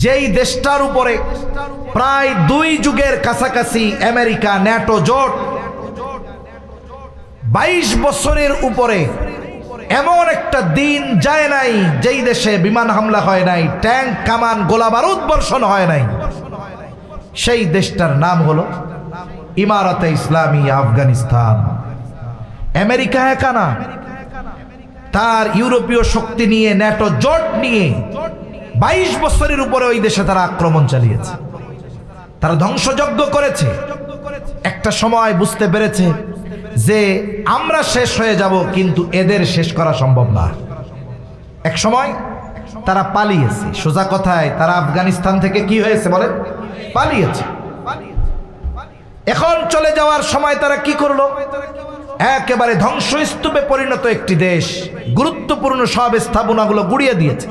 যেই দেশটার উপরে প্রায় 2 যুগের কাছাকাছি আমেরিকা ন্যাটো জোট 22 বছরের উপরে এমন একটা দিন যায় নাই যেই দেশে বিমান হামলা হয় নাই, ট্যাঙ্ক কামান গোলা বারুদ বর্ষণ হয় নাই। সেই দেশটার নাম হলো ইমারাতে ইসলামী আফগানিস্তান। আমেরিকা একা না, তার ইউরোপীয় শক্তি নিয়ে ন্যাটো জোট নিয়ে 22 বছরের উপরে ওই দেশে তারা আক্রমণ চালিয়েছে, তারা ধ্বংসযজ্ঞ করেছে। একটা সময় বুঝতে পেরেছে যে আমরা শেষ হয়ে যাব, কিন্তু এদের শেষ করা সম্ভব না। এক সময় তারা পালিয়েছে। সোজা কথায় তারা আফগানিস্তান থেকে কি হয়েছে বলেন? পালিয়েছে। এখন চলে যাওয়ার সময় তারা কি করলো? একেবারে ধ্বংসস্তূপে পরিণত একটি দেশ, গুরুত্বপূর্ণ সব স্থাপনাগুলো গুড়িয়ে দিয়েছে।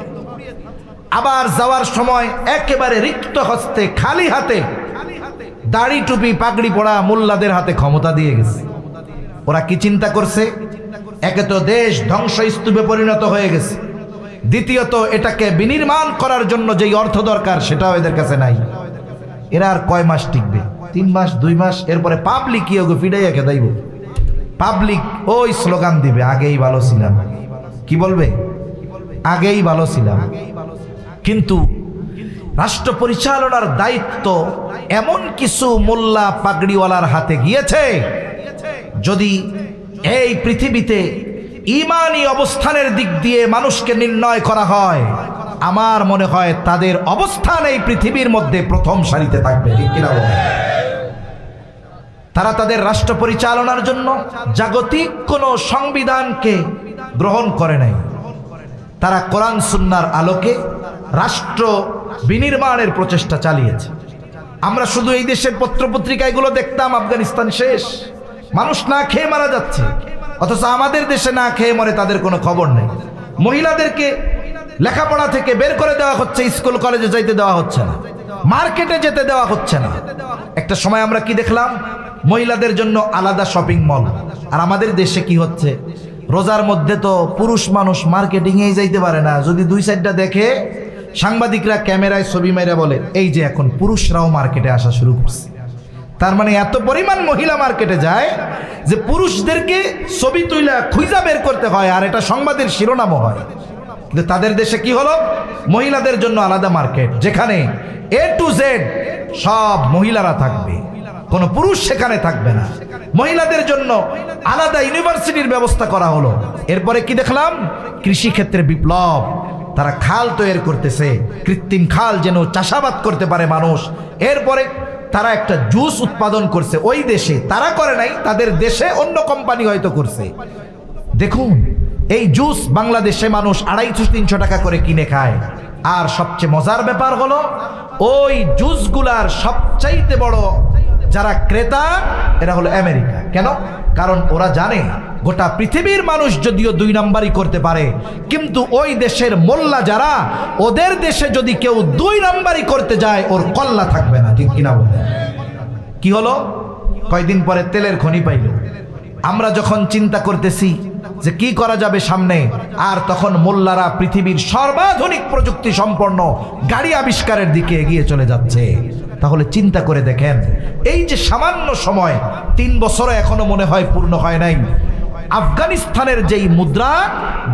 আবার যাওয়ার সময় একেবারে রিক্ত হস্তে, খালি হাতে, দাড়ি টুপি পাগড়ি পড়া মোল্লাদের হাতে ক্ষমতা দিয়ে গেছে। ওরা কি চিন্তা করছে? একে তো দেশ ধ্বংসস্তূপে পরিণত হয়ে গেছে, দ্বিতীয়ত এটাকে বিনির্মাণ করার জন্য যেই অর্থ দরকার সেটাও এদের কাছে নাই। এরা আর কয় মাস টিকবে? 3 মাস 2 মাস, এরপরে পাবলিক কি ওকে ফিডাইয়া খেদাইব। পাবলিক ওই স্লোগান দিবে, আগেই ভালো ছিলাম। কি বলবে? আগেই ভালো ছিলাম। কিন্তু রাষ্ট্র পরিচালনার দায়িত্ব এমন কিছু মোল্লা পাগড়িওয়ালার হাতে গিয়েছে, যদি এই পৃথিবীতে ঈমানি অবস্থানের দিক দিয়ে মানুষকে নির্ণয় করা হয়, আমার মনে হয় তাদের অবস্থান এই পৃথিবীর মধ্যে প্রথম সারিতে থাকবে। ঠিক কিনা বলেন? তারা তাদের রাষ্ট্র পরিচালনার জন্য জাগতিক কোনো সংবিধানকে গ্রহণ করে নাই। তারা কোরআন সুন্নাহর আলোকে রাষ্ট্র বিনির্মাণের প্রচেষ্টা চালিয়েছে। আমরা শুধু এই দেশের পত্রপত্রিকাগুলো দেখতাম, আফগানিস্তান শেষ, মানুষ না খেয়ে মারা যাচ্ছে, অথচ আমাদের দেশে না খেয়ে মরে তাদের কোনো খবর নেই। মহিলাদেরকে লেখাপড়া থেকে বের করে দেওয়া হচ্ছে, স্কুল কলেজে যাইতে দেওয়া হচ্ছে না, মার্কেটে যেতে দেওয়া হচ্ছে না। একটা সময় আমরা কি দেখলাম? মহিলাদের জন্য আলাদা শপিং মল। আর আমাদের দেশে কি হচ্ছে? রোজার মধ্যে তো পুরুষ মানুষ মার্কেটিংয়েই যাইতে পারে না, যদি 2-4টা দেখে সাংবাদিকরা ক্যামেরায় ছবি মেরে বলে এই যে এখন পুরুষরাও মার্কেটে আসা শুরু করছে। তার মানে এত পরিমাণ মহিলা মার্কেটে যায় যে পুরুষদেরকে ছবি তুইলা খুঁজা বের করতে হয়, আর এটা সংবাদের শিরোনামও হয়। কিন্তু তাদের দেশে কি হলো? মহিলাদের জন্য আলাদা মার্কেট, যেখানে A to Z সব মহিলারা থাকবে, কোনো পুরুষ সেখানে থাকবে না। মহিলাদের জন্য আলাদা ইউনিভার্সিটির ব্যবস্থা করা হলো। এরপরে কি দেখলাম? কৃষি ক্ষেত্রে বিপ্লব। তারা খাল তৈরি করতেছে, কৃত্রিম খাল, যেন চাষাবাদ করতে পারে মানুষ। এরপরে তারা একটা জুস উৎপাদন করছে ওই দেশে, তারা করে নাই, তাদের দেশে অন্য কোম্পানি হয়তো করছে। দেখুন, এই জুস বাংলাদেশে মানুষ 250-300 টাকা করে কিনে খায়। আর সবচেয়ে মজার ব্যাপার হলো, ওই জুসগুলার সবচাইতে বড় যারা ক্রেতা, এরা হলো আমেরিকা। কেন? কারণ ওরা জানে গোটা পৃথিবীর মানুষ যদিও 2 নাম্বারই করতে পারে, কিন্তু ওই দেশের মোল্লা যারা, ওদের দেশে যদি কেউ 2 নাম্বারই করতে যায়, ওর কল্লা থাকবে না। ঠিক কিনা বলে? কি হলো? কয়দিন পরে তেলের খনি পাইল। আমরা যখন চিন্তা করতেছি যে কি করা যাবে সামনে, আর তখন মোল্লারা পৃথিবীর সর্বাধুনিক প্রযুক্তি সম্পন্ন গাড়ি আবিষ্কারের দিকে এগিয়ে চলে যাচ্ছে। তাহলে চিন্তা করে দেখেন, এই যে সামান্য সময়, 3 বছরও এখনো মনে হয় পূর্ণ হয় নাই, আফগানিস্তানের যেই মুদ্রা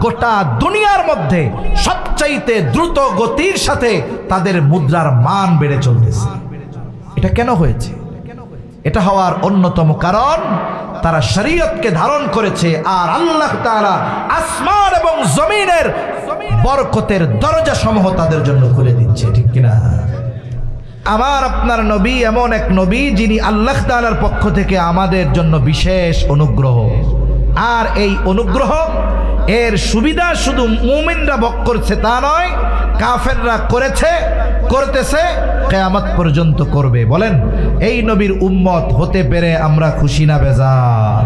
গোটা দুনিয়ার মধ্যে সবচাইতে দ্রুত গতির সাথে তাদের মুদ্রার মান বেড়ে চলতেছে। এটা কেন হয়েছে? এটা হওয়ার অন্যতম কারণ, তারা শরীয়তকে ধারণ করেছে, আর আল্লাহ তাআলা আসমান এবং জমিনের বরকতের দরজা সমূহ তাদের জন্য খুলে দিচ্ছে। ঠিক কিনা? আমার আপনার নবী এমন এক নবী, যিনি আল্লাহ তাআলার পক্ষ থেকে আমাদের জন্য বিশেষ অনুগ্রহ। আর এই অনুগ্রহ এর সুবিধা শুধু মুমিনরা ভোগ করছে তা নয়, কাফেররা করেছে, করতেছে, কিয়ামত পর্যন্ত করবে। বলেন, এই নবীর উম্মত হতে পেরে আমরা খুশি না বেজার?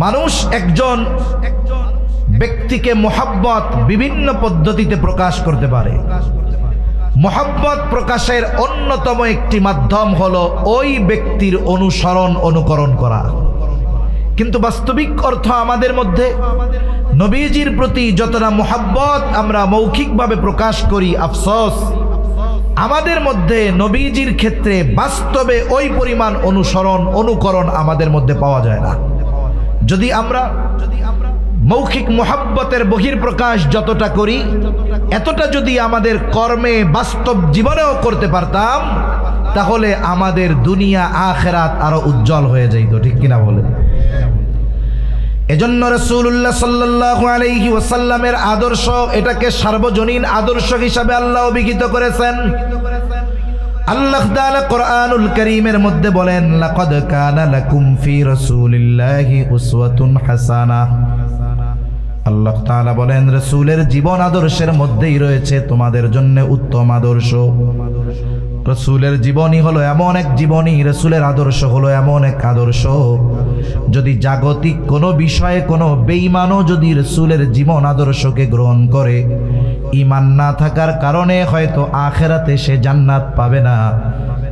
মানুষ একজন ব্যক্তিকে মুহাব্বত বিভিন্ন পদ্ধতিতে প্রকাশ করতে পারে। মুহাব্বত প্রকাশের অন্যতম একটি মাধ্যম হলো ওই ব্যক্তির অনুসরণ, অনুকরণ করা। কিন্তু বাস্তবিক অর্থ আমাদের মধ্যে নবীজির প্রতি যতটা মুহাব্বত আমরা মৌখিকভাবে প্রকাশ করি, আফসোস আমাদের মধ্যে নবীজির ক্ষেত্রে বাস্তবে ওই পরিমাণ অনুকরণ আমাদের মধ্যে পাওয়া যায় না। যদি আমরা মৌখিক মুহাব্বতের বহির্প্রকাশ যতটা করি, এতটা যদি আমাদের কর্মে বাস্তব জীবনেও করতে পারতাম, তাহলে আমাদের দুনিয়া আখিরাত আরো উজ্জ্বল হয়ে যাইত। ঠিক কিনা বলে? এজন্য রাসূলুল্লাহ সাল্লাল্লাহু আলাইহি ওয়াসাল্লামের আদর্শ, এটাকে সার্বজনীন আদর্শ হিসাবে আল্লাহ অভিহিত করেছেন। আল্লাহ তাআলা কোরআনুল কারীমের মধ্যে বলেন, লাকাদ কানা লাকুম ফি রাসূলিল্লাহি উসওয়াতুন হাসানাহ। আল্লাহ তাআলা বলেন, রাসূলের জীবন আদর্শের মধ্যেই রয়েছে তোমাদের জন্য উত্তম আদর্শ। রাসূলের জীবনী হলো এমন এক জীবনী, রাসূলের আদর্শ হলো এমন এক আদর্শ, যদি জাগতিক কোনো বিষয়ে কোনো বেঈমানও যদি রাসূলের জীবন আদর্শকে গ্রহণ করে, ঈমান না থাকার কারণে হয়তো আখিরাতে সে জান্নাত পাবে না,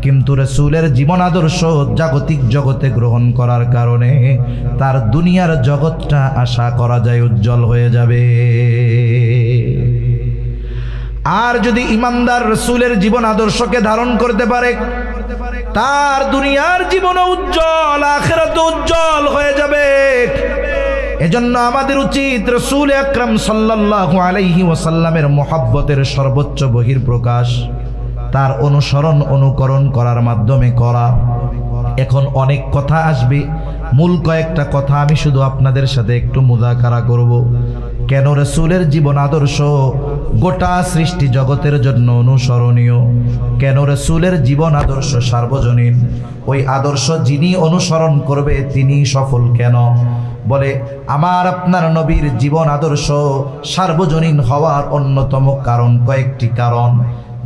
কিন্তু রাসূলের জীবন আদর্শ জাগতিক জগতে গ্রহণ করার কারণে তার দুনিয়ার জগৎটা আশা করা যায় উজ্জ্বল হয়ে যাবে। আর যদি ইমানদার রাসূলের জীবন আদর্শকে ধারণ করতে পারে, তার দুনিয়ার জীবন উজ্জ্বল, আখিরাত উজ্জ্বল হয়ে যাবে। এজন্য আমাদের উচিত রাসূল আকরাম সাল্লাল্লাহু আলাইহি ওয়াসাল্লামের মুহাব্বতের সর্বোচ্চ বহির্প্রকাশ তার অনুকরণ করার মাধ্যমে করা। এখন অনেক কথা আসবে, মূল কয়েকটা কথা আমি শুধু আপনাদের সাথে একটু মুযাকারা করব। কেন রাসূলের জীবন আদর্শ গোটা সৃষ্টি জগতের জন্য অনুসরণীয়? কেন রাসূলের জীবন আদর্শ সার্বজনীন? ওই আদর্শ যিনি অনুসরণ করবে তিনি সফল কেন? বলে, আমার আপনার নবীর জীবন আদর্শ সার্বজনীন হওয়ার অন্যতম কারণ কয়েকটি কারণ,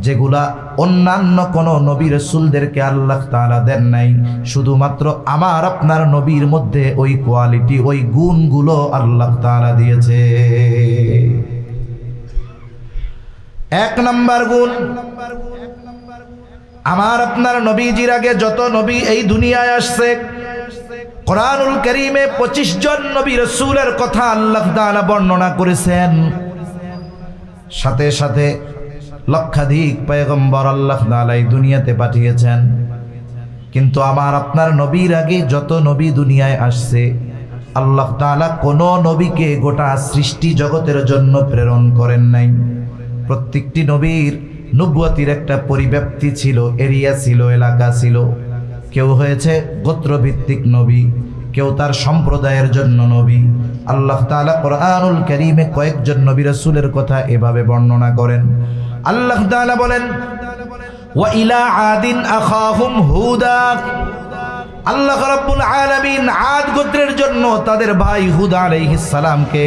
যেগুলা অন্যান্য কোন নবী রাসূলদেরকে আল্লাহ তাআলা দেন নাই। শুধুমাত্র আমার আপনার নবীর মধ্যে ওই কোয়ালিটি, ওই গুণগুলো আল্লাহ তাআলা দিয়েছে। এক নাম্বার গুণ, আমার আপনার নবীজির আগে যত নবী এই দুনিয়ায় আসছে, কোরআনুল কারীমে 25 জন নবী রাসূলের কথা আল্লাহ তাআলা বর্ণনা করেছেন। সাথে সাথে লক্ষাধিক পয়গম্বর আল্লাহ তাআলা এই দুনিয়াতে পাঠিয়েছেন। কিন্তু আমার আপনার নবীর আগে যত নবী দুনিয়ায় আসছে, আল্লাহ তাআলা কোনো নবীকে গোটা সৃষ্টি জগতের জন্য প্রেরণ করেন নাই। প্রত্যেকটি নবীর নবুয়তির একটা পরিব্যাপ্তি ছিল, এরিয়া ছিল, এলাকা ছিল। কেউ হয়েছে গোত্রভিত্তিক নবী, কেউ তার সম্প্রদায়ের জন্য নবী। আল্লাহ তাআলা কোরআনুল কারীমে কয়েকজন নবী রাসূলের কথা এভাবে বর্ণনা করেন। আল্লাহ তাআলা বলেন, ওয়া ইলা আদিন আখাহুম হুদা। আল্লাহ রাব্বুল আলামিন আদ গোত্রের জন্য তাদের ভাই হুদ আলাইহিস সালামকে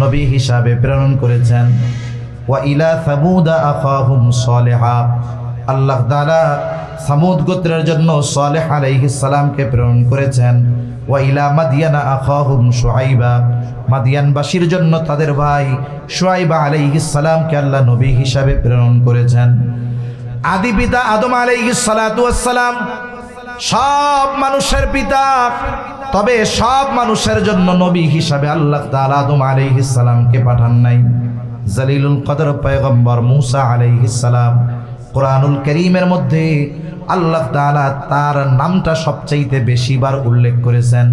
নবী হিসাবে প্রেরণ করেছেন। ওয়া ইলা সামুদা আখাহুম সালিহা। আল্লাহ তাআলা সামুদ গোত্রের জন্য সালেহ আলাইহিস সালামকে প্রেরণ করেছেন। ওয়া ইলা মাদিয়ানা আখাহুম শুআইবা। মাদিয়ানবাসীর জন্য তাদের ভাই শুআইব আলাইহিস সালামকে আল্লাহ নবী হিসাবে প্রেরণ করেছেন। আদি পিতা আদম আলাইহিস সালাতু ওয়াস সালাম সব মানুষের পিতা, তবে সব মানুষের জন্য নবী হিসাবে আল্লাহ তাআলা আদম আলাইহিস সালামকে পাঠান নাই। জলিলুল কদর পয়গম্বর মুসা আলাইহিস সালাম, কোরআনুল কারীমের মধ্যে আল্লাহ তাআলা তার নামটা সবচাইতে বেশিবার উল্লেখ করেছেন।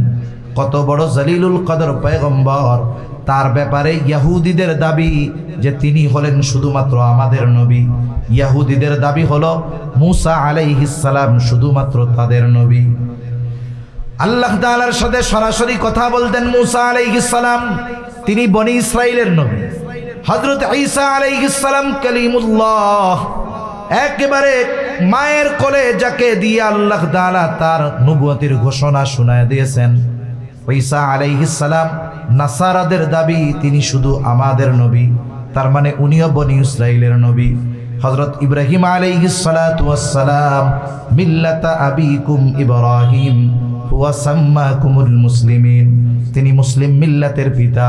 কত বড় জলিলুল কদর পয়গম্বর, তার ব্যাপারে ইহুদিদের দাবি যে তিনি হলেন শুধুমাত্র আমাদের নবী। ইহুদিদের দাবি হলো মুসা আলাইহিস সালাম শুধুমাত্র তাদের নবী। আল্লাহ তাআলার সাথে সরাসরি কথা বলতেন মুসা আলাইহিস সালাম, তিনি বনি ইসরাইলের নবী। হযরত ঈসা আলাইহিস সালাম কালিমুল্লাহ, একেবারে মায়ের কোলে যাকে দিয়ে আল্লাহ তাআলা তার নবুয়তির ঘোষণা শোনায় দিয়েছেন। ঈসা আলাইহিস সালাম নাসারাদের দাবি তিনি শুধু আমাদের নবী, তার মানে উনিও বনি ইসরাইলের নবী। হযরত ইব্রাহিম আলাইহিস সালাতু ওয়াস সালাম মিল্লাতা আবিকুম ইব্রাহিম হুয়া সাম্মাকুমুল মুসলিমিন, তিনি মুসলিম মিল্লাতের পিতা,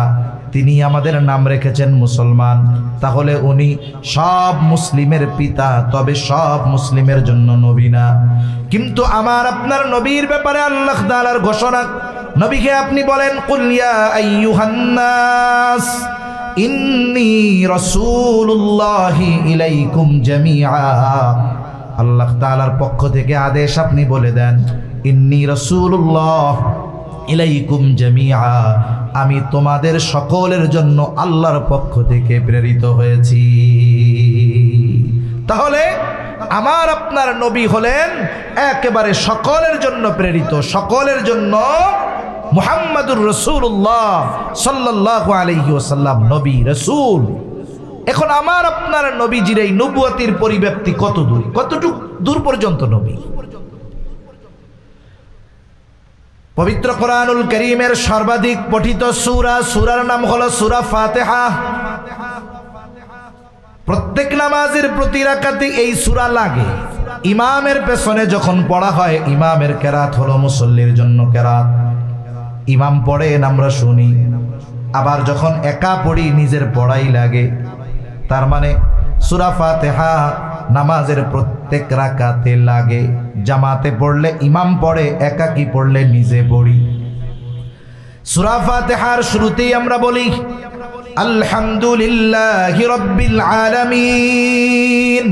তিনি আমাদের নাম রেখেছেন মুসলমান। তাহলে উনি সব মুসলিমের পিতা, তবে সব মুসলিমের জন্য নবী না। কিন্তু আমার আপনার নবীর ব্যাপারে আল্লাহ তাআলার ঘোষণা, নবীকে আপনি বলেন কুল ইয়া আইয়ুহান নাস ইন্নী রাসূলুল্লাহি ইলাইকুম জামিআ। আল্লাহ তাআলার পক্ষ থেকে আদেশ, আপনি বলে দেন ইন্নী রাসূলুল্লাহ ইলাইকুম জামিআ, আমি তোমাদের সকলের জন্য আল্লাহর পক্ষ থেকে প্রেরিত হয়েছি। তাহলে আমার আপনার নবী হলেন একেবারে সকলের জন্য প্রেরিত, সকলের জন্য মুহাম্মাদুর রাসূলুল্লাহ সাল্লাল্লাহু আলাইহি ওয়াসাল্লাম নবী রাসূল। এখন আমার আপনার নবীজির এই নবুয়তির পরিব্যাপ্তি কত দূর, কতটুকু দূর পর্যন্ত নবী? পবিত্র কোরআনুল কারীমের সর্বাধিক পঠিত সূরার নাম হলো সূরা ফাতিহা। প্রত্যেক নামাজের প্রতি রাকাতে এই সূরা লাগে। ইমামের পেছনে যখন পড়া হয়, ইমামের কেরাত হলো মুসল্লির জন্য কেরাত। ইমাম পড়েন, আমরা শুনি, আবার যখন একা পড়ি নিজের পড়াই লাগে। তার মানে সূরা ফাতিহা নামাজের প্রত্যেক রাকাতে লাগে। জামাতে পড়লে ইমাম পড়ে, একাকি পড়লে নিজে পড়ি। সূরা ফাতিহার শুরুতেই আমরা বলি আলহামদুলিল্লাহি রাব্বিল আলামিন।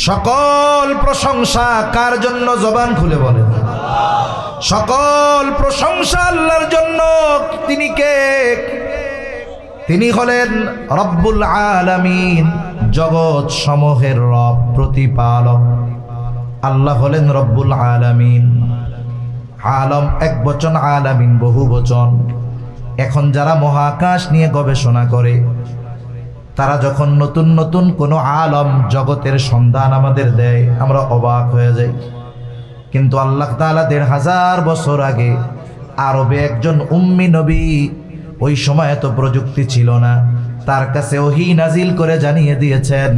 সকল প্রশংসা কার জন্য? জবান খুলে বলেন। সকল প্রশংসা আল্লাহর জন্য। তিনি কে? তিনি হলেন রব্বুল আলামিন, জগৎ সমূহের রব, প্রতিপালক। আল্লাহ হলেন রব্বুল আলামিন। আলম এক বচন, আলামিন বহু বচন। এখন যারা মহাকাশ নিয়ে গবেষণা করে, তারা যখন নতুন নতুন কোনো আলম জগতের সন্ধান আমাদের দেয়, আমরা অবাক হয়ে যাই। কিন্তু আল্লাহ তাআলা ১৫০০ বছর আগে আরবে একজন উম্মি নবী, ওই সময় এত প্রযুক্তি ছিল না, তার কাছে ওহী নাজিল করে জানিয়ে দিয়েছেন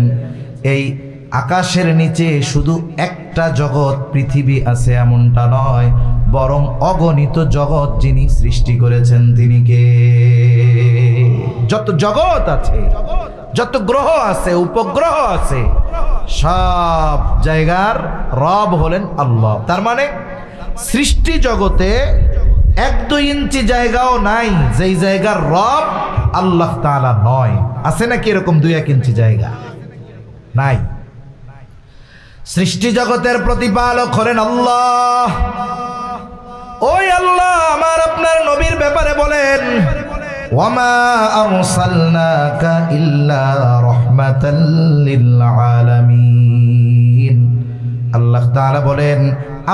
এই আকাশের নিচে শুধু একটা জগৎ পৃথিবী আছে এমনটা নয়, বরং অগণিত জগৎ যিনি সৃষ্টি করেছেন তিনি কে? যত জগৎ আছে, যত গ্রহ আছে, উপগ্রহ আছে, সব জায়গার রব হলেন আল্লাহ। তার মানে সৃষ্টি জগতে ১-২ ইঞ্চি জায়গাও নাই যেই জায়গার রব আল্লাহ তাআলা নয়। আছে নাকি এরকম ২-১ ইঞ্চি জায়গা? নাই। সৃষ্টি জগতের প্রতিপালক হলেন আল্লাহ। ওই আল্লাহ আমার আপনার নবীর ব্যাপারে বলেন ওয়ামা আরসালনাকা ইল্লা রাহমাতাল লিল আলামিন। আল্লাহ তাআলা বলেন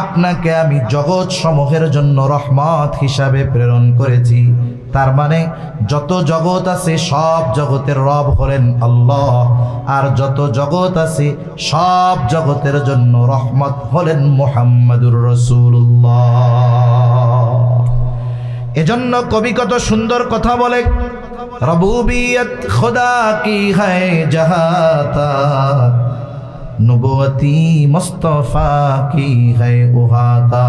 আপনাকে আমি জগৎ সমূহের জন্য রহমত হিসাবে প্রেরণ করেছি। তার মানে যত জগৎ আছে সব জগতের রব হলেন আল্লাহ, আর যত জগৎ আছে সব জগতের জন্য রহমত হলেন মুহাম্মাদুর রাসূলুল্লাহ। এজন্য কবি কত সুন্দর কথা বলে, রবুবিয়ত খুদা কি হ্যায় জাহাতা, নবুয়তি মুস্তাফা কি হ্যায় উহাতা।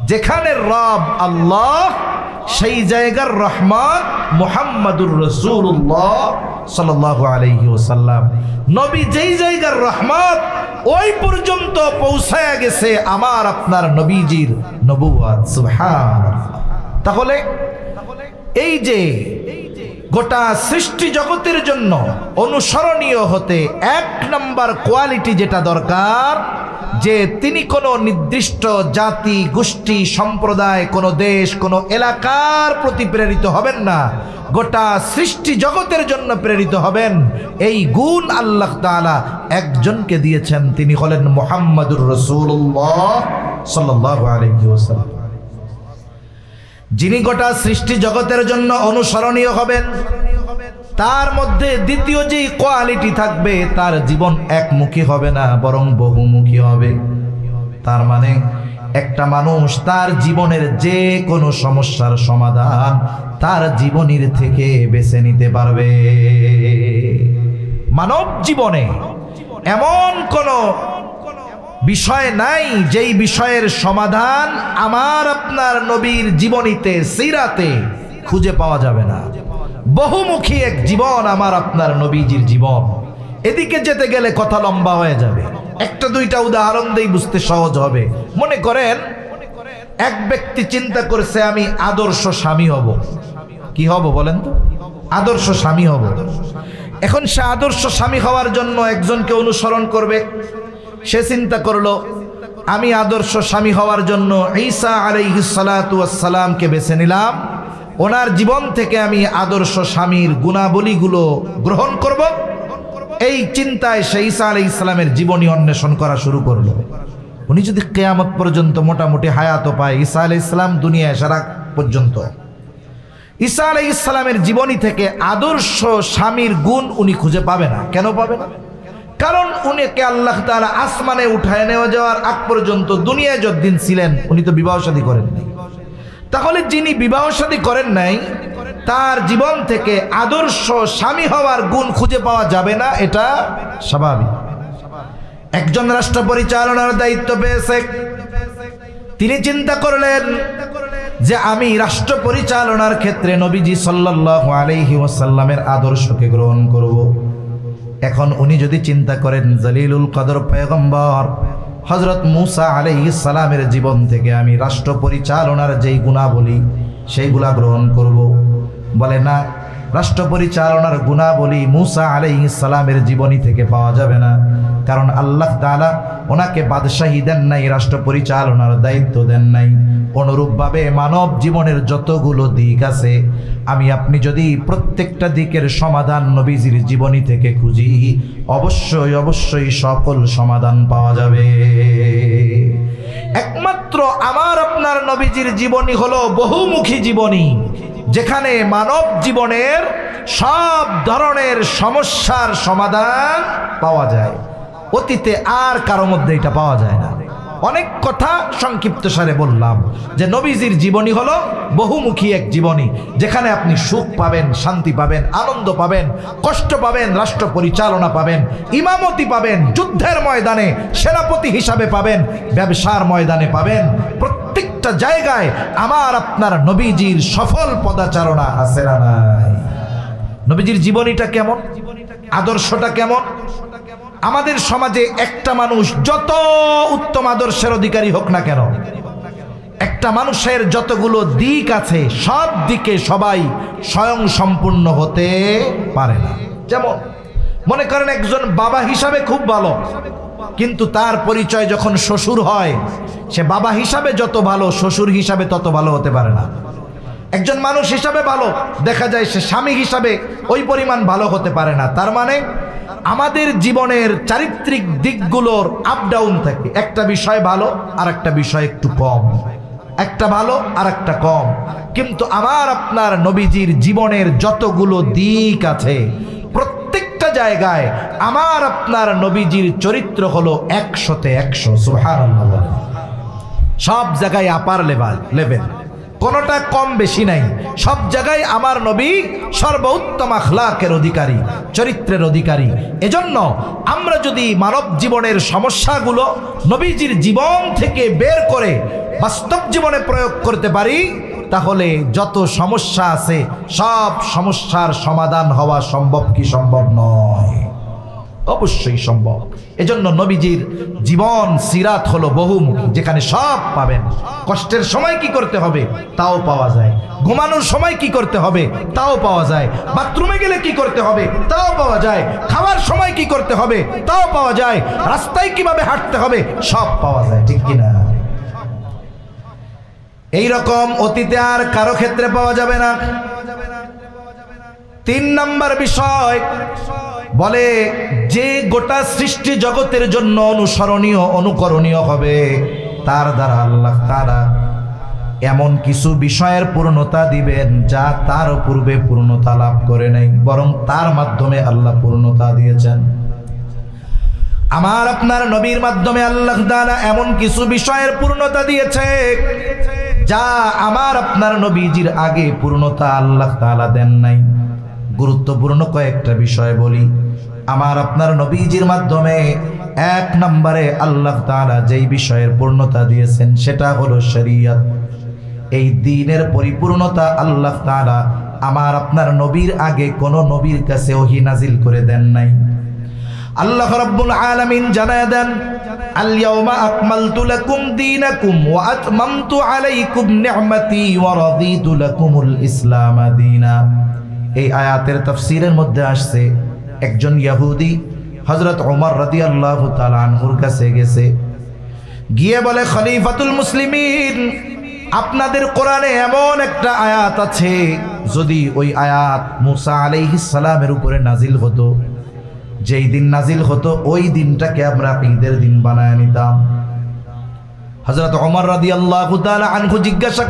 যেখানে রব আল্লাহ, সেই জায়গার রহমত মুহাম্মাদুর রাসূলুল্লাহ সাল্লাল্লাহু আলাইহি ওয়াসাল্লাম। নবী যেই জায়গার রহমত, ওই পর্যন্ত পৌঁছায়া গেছে আমার আপনার নবীজির নবুয়ত। সুবহানাল্লাহ। তাহলে এই যে গোটা সৃষ্টি জগতের জন্য অনুসরণীয় হতে ১ নম্বর কোয়ালিটি যেটা দরকার, যে তিনি কোনো নির্দিষ্ট জাতি, গোষ্ঠী, সম্প্রদায়, কোনো দেশ, কোনো এলাকার প্রতি প্রেরিত হবেন না, গোটা সৃষ্টি জগতের জন্য প্রেরিত হবেন। এই গুণ আল্লাহ তাআলা একজনকে দিয়েছেন, তিনি হলেন মুহাম্মাদুর রাসূলুল্লাহ সাল্লাল্লাহু আলাইহি ওয়াসাল্লাম। যিনি গোটা সৃষ্টি জগতের জন্য অনুসরণীয় হবেন, তার মধ্যে দ্বিতীয় যে কোয়ালিটি থাকবে, তার জীবন একমুখী হবে না, বরং বহুমুখী হবে। তার মানে একটা মানুষ তার জীবনের যে কোনো সমস্যার সমাধান তার জীবনীর থেকে বেছে নিতে পারবে। মানব জীবনে এমন কোনো বিষয় নাই যেই বিষয়ের সমাধান আমার আপনার নবীর জীবনীতে, সিরাতে খুঁজে পাওয়া যাবে না। বহুমুখী এক জীবন আমার আপনার নবীজির জীবন। এদিকে যেতে গেলে কথা লম্বা হয়ে যাবে। একটা দুইটা উদাহরণ দেই, বুঝতে সহজ হবে। মনে করেন এক ব্যক্তি চিন্তা করছে আমি আদর্শ স্বামী হব। কি হব বলেন তো? আদর্শ স্বামী হব। এখন সে আদর্শ স্বামী হওয়ার জন্য একজনকে অনুসরণ করবে। সে চিন্তা করলো আমি আদর্শ স্বামী হওয়ার জন্য ঈসা আলাইহিস সালাতু ওয়াস সালামকে বেছে নিলাম। ওনার জীবন থেকে আমি আদর্শ স্বামীর গুণাবলীগুলো গ্রহণ করব। এই চিন্তায় সে ঈসা আলাইহিস সালামের জীবনী অন্বেষণ করা শুরু করলো। উনি যদি কিয়ামত পর্যন্ত মোটামুটি হায়াত পায়, ঈসা আলাইহিস সালাম দুনিয়ায় আসার আগ পর্যন্ত, ঈসা আলাইহিস সালামের জীবনী থেকে আদর্শ স্বামীর গুণ উনি খুঁজে পাবে না। কেন পাবে না? কারণ উনিকে আল্লাহ তাআলা আসমানে উঠায় নেওয়া যাওয়ার আগ পর্যন্ত দুনিয়ায় যতদিন ছিলেন উনি তো বিবাহ শাদী করেন নাই। তাহলে যিনি বিবাহ শাদী করেন নাই তার জীবন থেকে আদর্শ স্বামী হওয়ার গুণ খুঁজে পাওয়া যাবে না, এটা স্বাভাবিক। একজন রাষ্ট্র পরিচালনার দায়িত্ব পেয়েছে, তিনি চিন্তা করলেন যে আমি রাষ্ট্র পরিচালনার ক্ষেত্রে নবীজি সাল্লাল্লাহু আলাইহি ওয়াসাল্লামের আদর্শকে গ্রহণ করব। এখন উনি যদি চিন্তা করেন জলিলুল কদর পয়গম্বর হযরত মূসা আলাইহিস সালামের জীবন থেকে আমি রাষ্ট্র পরিচালনার যেই গুণাবলী সেইগুলা গ্রহণ করব, বলে না, রাষ্ট্র পরিচালনার গুণাবলী মূসা আলাইহিস সালামের জীবনী থেকে পাওয়া যাবে না। কারণ আল্লাহ তাআলা ওনাকে বাদশাহী দেন নাই, রাষ্ট্র পরিচালনার দায়িত্ব দেন নাই। অনুরূপভাবে মানব জীবনের যতগুলো দিক আছে, আমি আপনি যদি প্রত্যেকটা দিকের সমাধান নবীজির জীবনী থেকে খুঁজি, অবশ্যই অবশ্যই সকল সমাধান পাওয়া যাবে। একমাত্র আমার আপনার নবীজির জীবনী হলো বহুমুখী জীবনী, যেখানে মানব জীবনের সব ধরনের সমস্যার সমাধান পাওয়া যায়। অতীতে আর কারো মধ্যে এটা পাওয়া যায় না। অনেক কথা সংক্ষিপ্ত সারে বললাম যে নবীজির জীবনী হলো বহুমুখী এক জীবনী, যেখানে আপনি সুখ পাবেন, শান্তি পাবেন, আনন্দ পাবেন, কষ্ট পাবেন, রাষ্ট্র পরিচালনা পাবেন, ইমামতি পাবেন, যুদ্ধের ময়দানে সেনাপতি হিসাবে পাবেন, ব্যবসার ময়দানে পাবেন। প্রত্যেকটা জায়গায় আমার আপনার নবীজির সফল পদাচারণা আছে না নাই? নবীজির জীবনীটা কেমন, আদর্শটা কেমন? আমাদের সমাজে একটা মানুষ যত উত্তম আদর্শের অধিকারী হোক না কেন, একটা মানুষের যতগুলো দিক আছে সব দিকে সবাই স্বয়ং সম্পূর্ণ হতে পারে না। যেমন মনে করেন একজন বাবা হিসাবে খুব ভালো, কিন্তু তার পরিচয় যখন শ্বশুর হয়, সে বাবা হিসাবে যত ভালো শ্বশুর হিসাবে তত ভালো হতে পারে না। একজন মানুষ হিসাবে ভালো, দেখা যায় সে স্বামী হিসাবে ওই পরিমাণ ভালো হতে পারে না। তার মানে আমাদের জীবনের চারিত্রিক দিকগুলোর আপ ডাউন থাকে। একটা বিষয় ভালো আর একটা বিষয় একটু কম, একটা ভালো আর একটা কম। কিন্তু আমার আপনার নবীজির জীবনের যতগুলো দিক আছে প্রত্যেকটা জায়গায় আমার আপনার নবীজির চরিত্র হলো 100-তে 100। সুবহানাল্লাহ। সব জায়গায় আপার লেভেল, কোনোটা কম বেশি নাই। সব জায়গায় আমার নবী সর্বোত্তম আখলাকের অধিকারী, চরিত্রের অধিকারী। এজন্য আমরা যদি মানব জীবনের সমস্যাগুলো নবীজির জীবন থেকে বের করে বাস্তব জীবনে প্রয়োগ করতে পারি, তাহলে যত সমস্যা আছে সব সমস্যার সমাধান হওয়া সম্ভব কি সম্ভব নয়? অবশ্যই সম্ভব। এজন্য নবীজির জীবন সিরাত হলো বহুমুখী, যেখানে সব পাবেন। কষ্টের সময় কি করতে হবে তাও পাওয়া যায়, ঘুমানোর সময় কি করতে হবে তাও পাওয়া যায়, বাথরুমে গেলে কি করতে হবে তাও পাওয়া যায়, খাওয়ার সময় কি করতে হবে তাও পাওয়া যায়, রাস্তায় কিভাবে হাঁটতে হবে সব পাওয়া যায়। ঠিক কিনা? এই রকম অতীতে আর কারো ক্ষেত্রে পাওয়া যাবে না। 3 নম্বর বিষয় বলে, যে গোটা সৃষ্টি জগতের জন্য অনুসরণীয় অনুকরণীয় হবে, তার দ্বারা আল্লাহ তাআলা এমন কিছু বিষয়ের পূর্ণতা দিবেন যা তার পূর্বে পূর্ণতা লাভ করে নাই, বরং তার মাধ্যমে আল্লাহ পূর্ণতা দিয়েছেন। আমার আপনার নবীর মাধ্যমে আল্লাহ তাআলা এমন কিছু বিষয়ের পূর্ণতা দিয়েছে যা আমার আপনার নবীজির আগে পূর্ণতা আল্লাহ তাআলা দেন নাই। গুরুত্বপূর্ণ কয়েকটা বিষয় বলি। আমার আপনার নবীজির মাধ্যমে 1 নম্বরে আল্লাহ তাআলা যেই বিষয়ের পূর্ণতা দিয়েছেন সেটা হলো শরীয়ত। এই দ্বীনের পরিপূর্ণতা আল্লাহ তাআলা আমার আপনার নবীর আগে কোন নবীর কাছে ওহী নাজিল করে দেন নাই। আল্লাহ রাব্বুল আলামিন জানায় দেন, আল ইয়াউমা আকমালতু লাকুম দীনাকুম ওয়া আতমামতু আলাইকুম নি'মাতি ওয়া রাদিতু লাকুমুল ইসলাম দীনা। এই আয়াতের তাফসীরের মধ্যে আসছে, একজন ইহুদি হযরত ওমর রাদিয়াল্লাহু তাআলা আনহুর কাছে গেছে, গিয়ে বলে, খলিফাতুল মুসলিমিন, আপনাদের কোরআনে এমন একটা আয়াত আছে, যদি ওই আয়াত মুসা আলাইহিস সালামের উপরে নাজিল হতো, যেই দিন নাজিল হতো ওই দিনটাকে আমরা ঈদের দিন বানায় নিতাম। হযরত ওমর রাদিয়াল্লাহু তাআলা আনহু জিজ্ঞাসা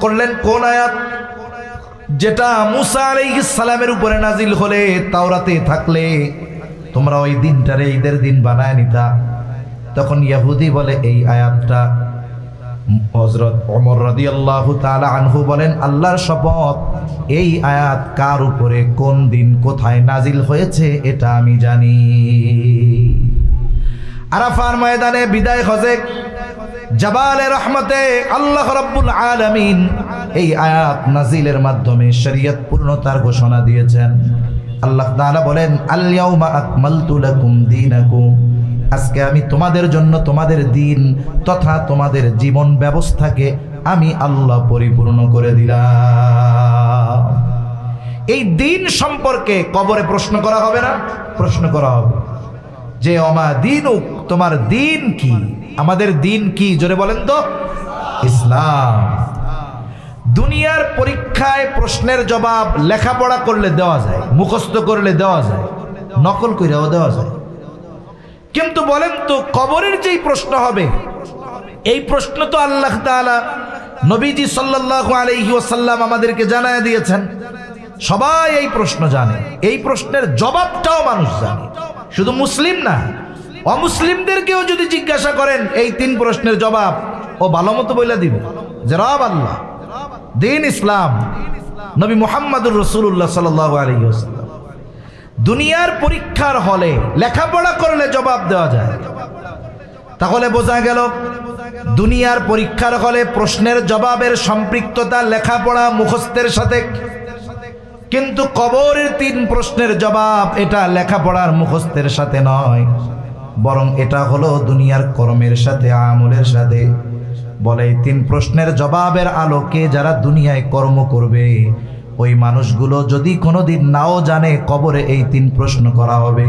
করলেন কোন আয়াত? যেটা মুসা আলাইহিস সালামের উপরে নাজিল হলে, তাওরাতে থাকলে তোমরা ওই দিনটারে ঈদের দিন বানায় নিতা। তখন ইহুদি বলে, এই আয়াতটা। হযরত ওমর রাদিয়াল্লাহু তাআলা আনহু বলেন, আল্লাহর শপথ, এই আয়াত কার উপরে কোন দিন কোথায় নাজিল হয়েছে এটা আমি জানি। আরাফার ময়দানে বিদায় হজে জাবালে রহমতে আল্লাহ রাব্বুল আলামিন এই আয়াত নাজিলের মাধ্যমে শরীয়ত পূর্ণতার ঘোষণা দিয়েছেন। আল্লাহ তাআলা বলেন, আল ইয়াউমা আকমালতু লাকুম দীনাকুম, আজকে আমি তোমাদের জন্য তোমাদের দিন তথা তোমাদের জীবন ব্যবস্থাকে আমি আল্লাহ পরিপূর্ণ করে দিলাম। এই দিন সম্পর্কে কবরে প্রশ্ন করা হবে না? প্রশ্ন করা হবে যে ওমা দীনুক, তোমার দিন কি? আমাদের দিন কি? জোরে বলেন তো, ইসলাম। দুনিয়ার পরীক্ষায় প্রশ্নের জবাব লেখাপড়া করলে দেওয়া যায়, মুখস্থ করলে দেওয়া যায়, নকল কইরাও দেওয়া যায়। কিন্তু বলেন তো, কবরের যেই প্রশ্ন হবে, এই প্রশ্ন তো আল্লাহ তাআলা নবীজি সাল্লাল্লাহু আলাইহি ওয়াসাল্লাম আমাদেরকে জানায় দিয়েছেন। সবাই এই প্রশ্ন জানে, এই প্রশ্নের জবাবটাও মানুষ জানে। শুধু মুসলিম না, অমুসলিমদেরকেও যদি জিজ্ঞাসা করেন এই তিন প্রশ্নের জবাব, ও ভালো মতো বলে দিবে যে রব আল্লাহ, দিন ইসলাম, নবী মুহাম্মদুর রাসূলুল্লাহ সাল্লাল্লাহু আলাইহি ওয়াসাল্লাম। দুনিয়ার পরীক্ষার হলে লেখাপড়া করলে জবাব দেওয়া যায়। তাহলে বোঝা গেল দুনিয়ার পরীক্ষার হলে প্রশ্নের জবাবের সম্পৃক্ততা লেখাপড়া মুখস্থের সাথে, কিন্তু কবরের তিন প্রশ্নের জবাব এটা লেখাপড়ার মুখস্থের সাথে নয়, বরং এটা হলো দুনিয়ার কর্মের সাথে, আমলের সাথে। বলে এই তিন প্রশ্নের জবাবের আলোকে যারা দুনিয়ায় কর্ম করবে, ওই মানুষগুলো যদি কোনোদিন নাও জানে কবরে এই তিন প্রশ্ন করা হবে,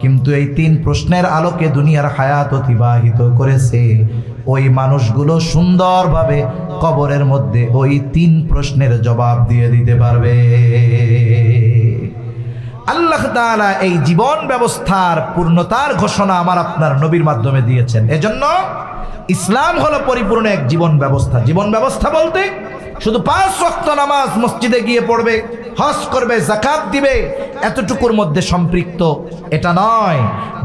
কিন্তু এই তিন প্রশ্নের আলোকে দুনিয়ার হায়াত অতিবাহিত করেছে, ওই মানুষগুলো সুন্দরভাবে কবরের মধ্যে ওই তিন প্রশ্নের জবাব দিয়ে দিতে পারবে। আল্লাহ তাআলা এই জীবন ব্যবস্থার পূর্ণতার ঘোষণা আমার আপনার নবীর মাধ্যমে দিয়েছেন। এজন্য ইসলাম হলো পরিপূর্ণ এক জীবন ব্যবস্থা। জীবন ব্যবস্থা বলতে শুধু 5 ওয়াক্ত নামাজ মসজিদে গিয়ে পড়বে, হজ করবে, যাকাত দিবে, এতটুকুর মধ্যে সম্পৃক্ত এটা নয়,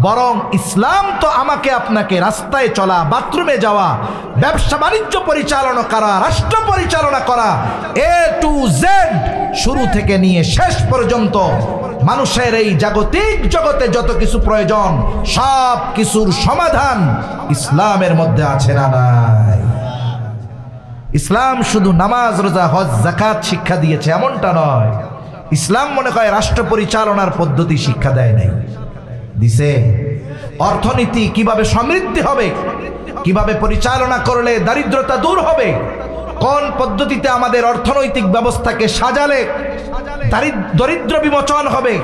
বরং ইসলাম তো আমাকে আপনাকে রাস্তায় চলা, বাথরুমে যাওয়া, ব্যবসা বাণিজ্য পরিচালনা করা, রাষ্ট্র পরিচালনা করা, A to Z, শুরু থেকে নিয়ে শেষ পর্যন্ত মানুষের এই জাগতিক জগতে যত কিছু প্রয়োজন সব কিছুর সমাধান ইসলামের মধ্যে আছে না নাই? ইসলাম শুধু নামাজ, রোজা, হজ, যাকাত শিক্ষা দিয়েছে এমনটা নয়। ইসলাম মনে হয় রাষ্ট্র পরিচালনার পদ্ধতি শিক্ষা দেয় নাই, দিছে অর্থনীতি কিভাবে সমৃদ্ধি হবে, কিভাবে পরিচালনা করলে দারিদ্রতা দূর হবে, কোন পদ্ধতিতে আমাদের অর্থনৈতিক ব্যবস্থাকে সাজালে দরিদ্র বিমোচন হবে,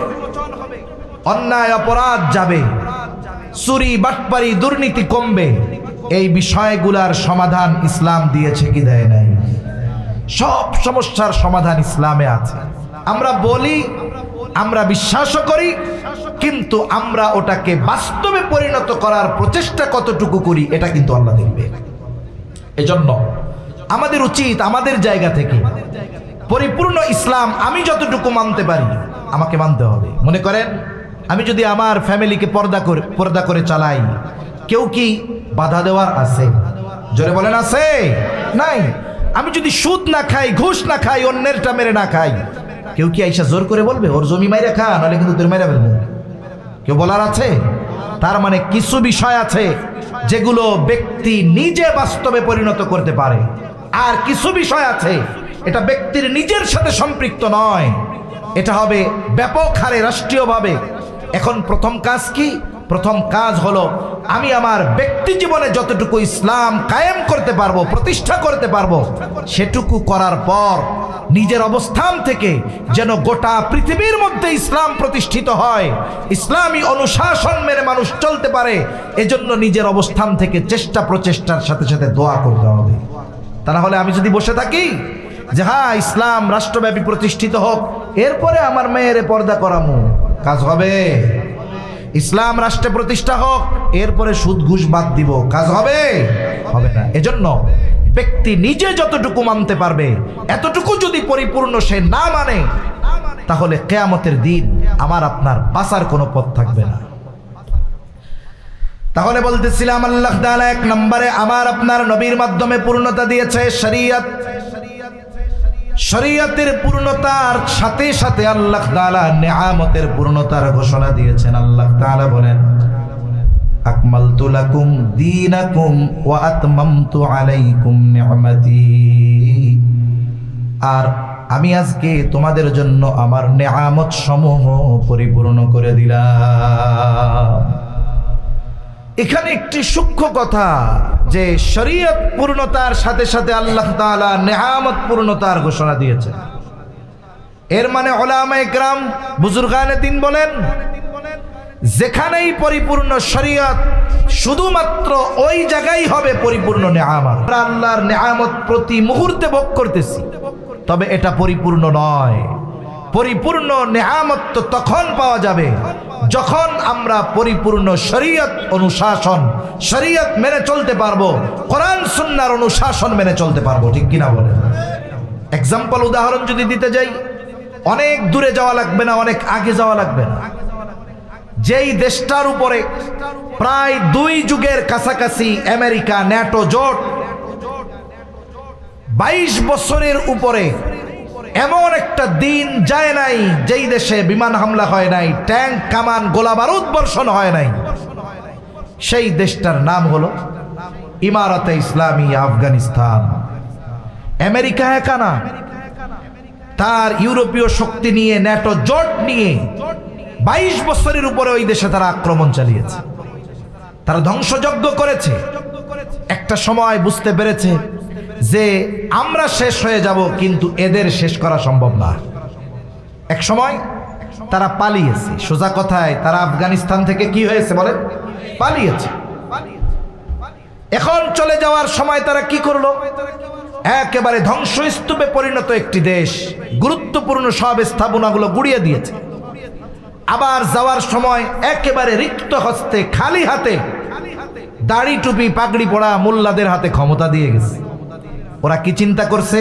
অন্যায় অপরাধ যাবে, চুরি বাটপারি দুর্নীতি কমবে, এই বিষয়গুলোর সমাধান ইসলাম দিয়েছে কি দেয় নাই? সব সমস্যার সমাধান ইসলামে আছে। আমরা বলি, আমরা বিশ্বাসও করি, কিন্তু আমরা ওটাকে বাস্তবে পরিণত করার প্রচেষ্টা কতটুকু করি এটা কিন্তু আল্লাহ দেখবে। এজন্য আমাদের উচিত আমাদের জায়গা থেকে পরিপূর্ণ ইসলাম আমি যতটুকু মানতে পারি আমাকে মানতে হবে। মনে করেন আমি যদি আমার ফ্যামিলিকে পর্দা করে চালাই, কেউ কি বাধা দেওয়ার আছে? জোরে বলেন আছে? নাই। আমি যদি সুদ না খাই, ঘুষ না খাই, অন্যেরটা মেরে না খাই, কেউ কি আইসা জোর করে বলবে ওর জমি মাইরে খা, নাহলে কিন্তু তোর মাইরা ফেলবো? কেউ বলার আছে? তার মানে কিছু বিষয় আছে যেগুলো ব্যক্তি নিজে বাস্তবে পরিণত করতে পারে, আর কিছু বিষয় আছে এটা ব্যক্তির নিজের সাথে সম্পৃক্ত নয়, এটা হবে ব্যাপক হারে রাষ্ট্রীয়ভাবে এখন প্রথম কাজ কি? প্রথম কাজ হলো আমি আমার ব্যক্তি জীবনে যতটুকু ইসলাম কায়েম করতে পারবো, প্রতিষ্ঠা করতে পারবো, সেটুকু করার পর নিজের অবস্থান থেকে যেন গোটা পৃথিবীর মধ্যে ইসলাম প্রতিষ্ঠিত হয়, ইসলামী অনুশাসন মেনে মানুষ চলতে পারে, এজন্য নিজের অবস্থান থেকে চেষ্টা প্রচেষ্টার সাথে সাথে দোয়া করতে হবে। তা না হলে আমি যদি বসে থাকি যে হ্যাঁ ইসলাম রাষ্ট্রব্যাপী প্রতিষ্ঠিত হোক, এরপরে আমার মেয়ের পর্দা করামু, কাজ হবে? ইসলাম রাষ্ট্রে প্রতিষ্ঠা হোক, এরপরে সুদ ঘুষ বাদ দিব, কাজ হবে? হবে না। এজন্য ব্যক্তি নিজে যতটুকু মানতে পারবে এতটুকু যদি পরিপূর্ণ সে না মানে, তাহলে কিয়ামতের দিন আমার আপনার বাঁচার কোনো পথ থাকবে না। তাহলে বলতেছিলাম আল্লাহ তাআলা এক নম্বরে আমার আপনার নবীর মাধ্যমে পূর্ণতা দিয়েছে শরীয়ত। শরীয়তের পূর্ণতার সাথে সাথে আল্লাহ তাআলা নিয়ামতের পূর্ণতার ঘোষণা দিয়েছেন। আল্লাহ তাআলা বলেন আকমালতু লাকুম দীনাকুম ওয়া আতমামতু আলাইকুম নি'মাতি, আর আমি আজকে তোমাদের জন্য আমার নিয়ামত সমূহ পরিপূর্ণ করে দিলাম। এখানে একটি সূক্ষ্ম কথা যে শরীয়ত পূর্ণতার সাথে সাথে আল্লাহ তাআলা নিয়ামত পূর্ণতার ঘোষণা দিয়েছেন। এর মানে উলামায়ে কেরাম বুজুর্গানে দ্বীন বলেন যেখানেই পরিপূর্ণ শরীয়ত শুধুমাত্র ওই জায়গায় হবে পরিপূর্ণ নিয়ামত। আল্লাহর নিয়ামত প্রতি মুহূর্তে ভোগ করতেছি, তবে এটা পরিপূর্ণ নয়। পরিপূর্ণ নিয়ামত তো তখন পাওয়া যাবে যখন আমরা পরিপূর্ণ শরীয়ত অনুশাসন, শরীয়ত মেনে চলতে পারবো, কোরআন সুন্নাহর অনুশাসন মেনে চলতে পারবো। ঠিক কিনা বলেন? এক্সাম্পল, উদাহরণ যদি দিতে যাই, অনেক দূরে যাওয়া লাগবে না, অনেক আগে যাওয়া লাগবে না। যেই দেশটার উপরে প্রায় 2 যুগের কাছাকাছি আমেরিকা ন্যাটো জোট 22 বছরের উপরে এমন একটা দিন যায় নাই যেই দেশে বিমান হামলা হয় নাই, ট্যাঙ্ক কামান গোলা বারুদ বর্ষণ হয় নাই, সেই দেশটার নাম হলো ইমারতে ইসলামী আফগানিস্তান। আমেরিকা একা না, তার ইউরোপীয় শক্তি নিয়ে ন্যাটো জোট নিয়ে 22 বছরের উপরে ওই দেশে তারা আক্রমণ চালিয়েছে, তারা ধ্বংসযজ্ঞ করেছে। একটা সময় বুঝতে পেরেছে যে আমরা শেষ হয়ে যাব, কিন্তু এদের শেষ করা সম্ভব না। এক সময় তারা পালিয়েছে। সোজা কথায় তারা আফগানিস্তান থেকে কি হয়েছে বলেন? পালিয়েছে। এখন চলে যাওয়ার সময় তারা কি করলো? একেবারে ধ্বংসস্তূপে পরিণত একটি দেশ, গুরুত্বপূর্ণ সব স্থাপনাগুলো গুড়িয়ে দিয়েছে। আবার যাওয়ার সময় একেবারে রিক্ত হস্তে, খালি হাতে, দাড়ি টুপি পাগড়ি পড়া মোল্লাদের হাতে ক্ষমতা দিয়ে গেছে। ওরা কি চিন্তা করছে?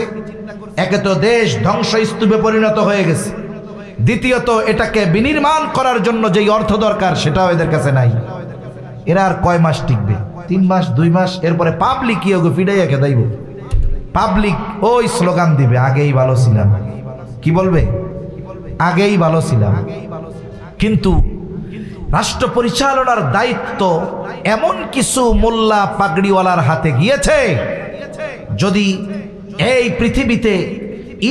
একে তো দেশ ধ্বংসস্তূপে পরিণত হয়ে গেছে, দ্বিতীয়ত এটাকে বিনির্মাণ করার জন্য যেই অর্থ দরকার সেটাও এদের কাছে নাই। এরা আর কয় মাস টিকবে? 3 মাস 2 মাস, এরপরে পাবলিক কি ওকে ফিডাইয়া খেদাইব। পাবলিক ওই স্লোগান দিবে, আগেই ভালো ছিলাম। কি বলবে? আগেই ভালো ছিলাম। কিন্তু রাষ্ট্র পরিচালনার দায়িত্ব এমন কিছু মোল্লা পাগড়িওয়ালার হাতে গিয়েছে, যদি এই পৃথিবীতে